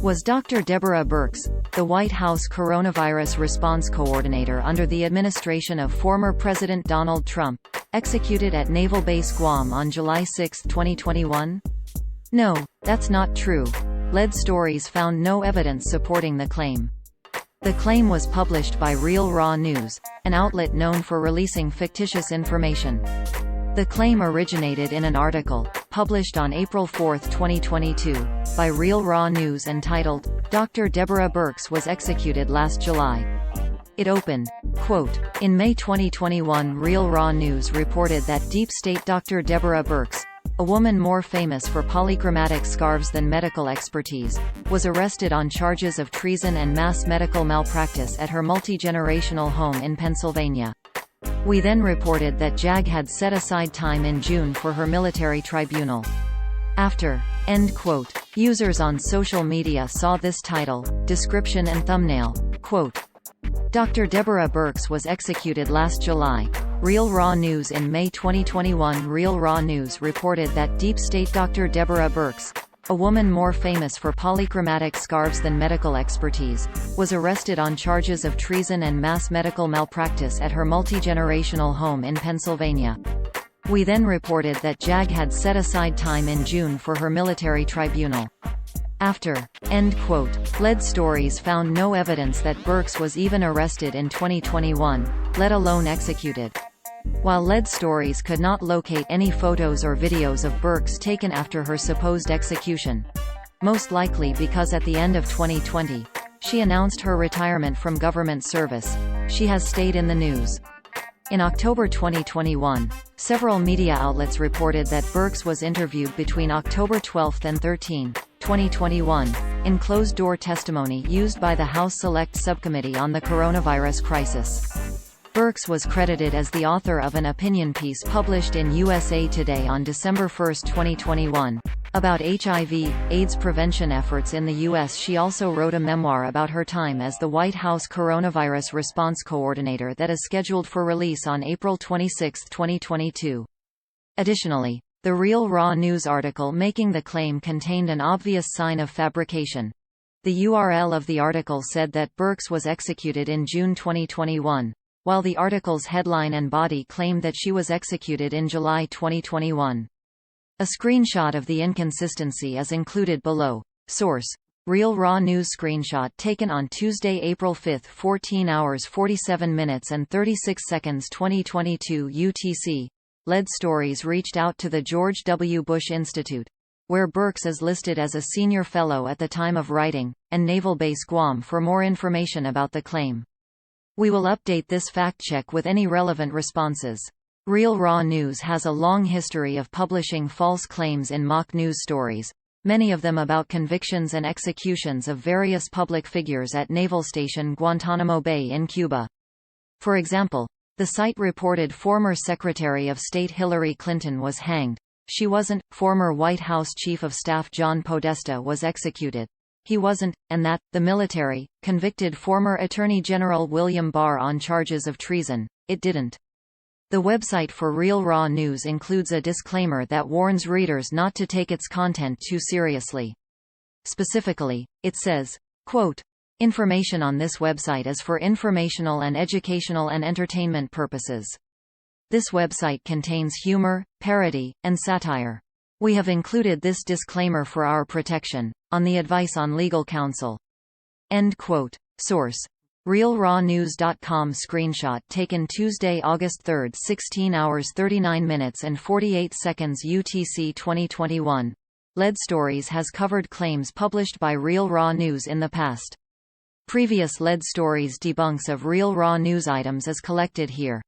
Was Dr. Deborah Birx, the White House coronavirus response coordinator under the administration of former President Donald Trump, executed at Naval Base Guam on July 6, 2021? No, that's not true. Lead Stories found no evidence supporting the claim. The claim was published by Real Raw News, an outlet known for releasing fictitious information. The claim originated in an article, published on April 4, 2022, by Real Raw News entitled, "Dr. Deborah Birx was executed last July." It opened, quote, "In May 2021 Real Raw News reported that deep state Dr. Deborah Birx, a woman more famous for polychromatic scarves than medical expertise, was arrested on charges of treason and mass medical malpractice at her multi-generational home in Pennsylvania. We then reported that JAG had set aside time in June for her military tribunal. After." End quote. Users on social media saw this title, description and thumbnail, quote, "Dr. Deborah Birx was executed last July." Real Raw News. In May 2021 Real Raw News reported that deep state Dr. Deborah Birx, a woman more famous for polychromatic scarves than medical expertise, was arrested on charges of treason and mass medical malpractice at her multi-generational home in Pennsylvania. We then reported that JAG had set aside time in June for her military tribunal. After. End quote. Lead Stories found no evidence that Birx was even arrested in 2021, let alone executed. While Lead Stories could not locate any photos or videos of Birx taken after her supposed execution, most likely because at the end of 2020, she announced her retirement from government service, she has stayed in the news. In October 2021, several media outlets reported that Birx was interviewed between October 12 and 13, 2021, in closed-door testimony used by the House Select Subcommittee on the Coronavirus Crisis. Birx was credited as the author of an opinion piece published in USA Today on December 1, 2021, about HIV/AIDS prevention efforts in the U.S. She also wrote a memoir about her time as the White House coronavirus response coordinator that is scheduled for release on April 26, 2022. Additionally, the Real Raw News article making the claim contained an obvious sign of fabrication. The URL of the article said that Birx was executed in June 2021. While the article's headline and body claimed that she was executed in July 2021. A screenshot of the inconsistency is included below. Source: Real Raw News. Screenshot taken on Tuesday, April 5, 14 hours 47 minutes and 36 seconds 2022 UTC. Lead Stories reached out to the George W. Bush Institute, where Birx is listed as a senior fellow at the time of writing, and Naval Base Guam for more information about the claim. We will update this fact-check with any relevant responses. Real Raw News has a long history of publishing false claims in mock news stories, many of them about convictions and executions of various public figures at Naval Station Guantanamo Bay in Cuba. For example, the site reported former Secretary of State Hillary Clinton was hanged. She wasn't. Former White House Chief of Staff John Podesta was executed. He wasn't, and that, the military, convicted former Attorney General William Barr on charges of treason. It didn't. The website for Real Raw News includes a disclaimer that warns readers not to take its content too seriously. Specifically, it says, quote, "Information on this website is for informational and educational and entertainment purposes. This website contains humor, parody, and satire. We have included this disclaimer for our protection, on the advice on legal counsel." End quote. Source: RealRawNews.com. Screenshot taken Tuesday, August 3, 16 hours 39 minutes and 48 seconds UTC 2021. Lead Stories has covered claims published by Real Raw News in the past. Previous Lead Stories debunks of Real Raw News items is collected here.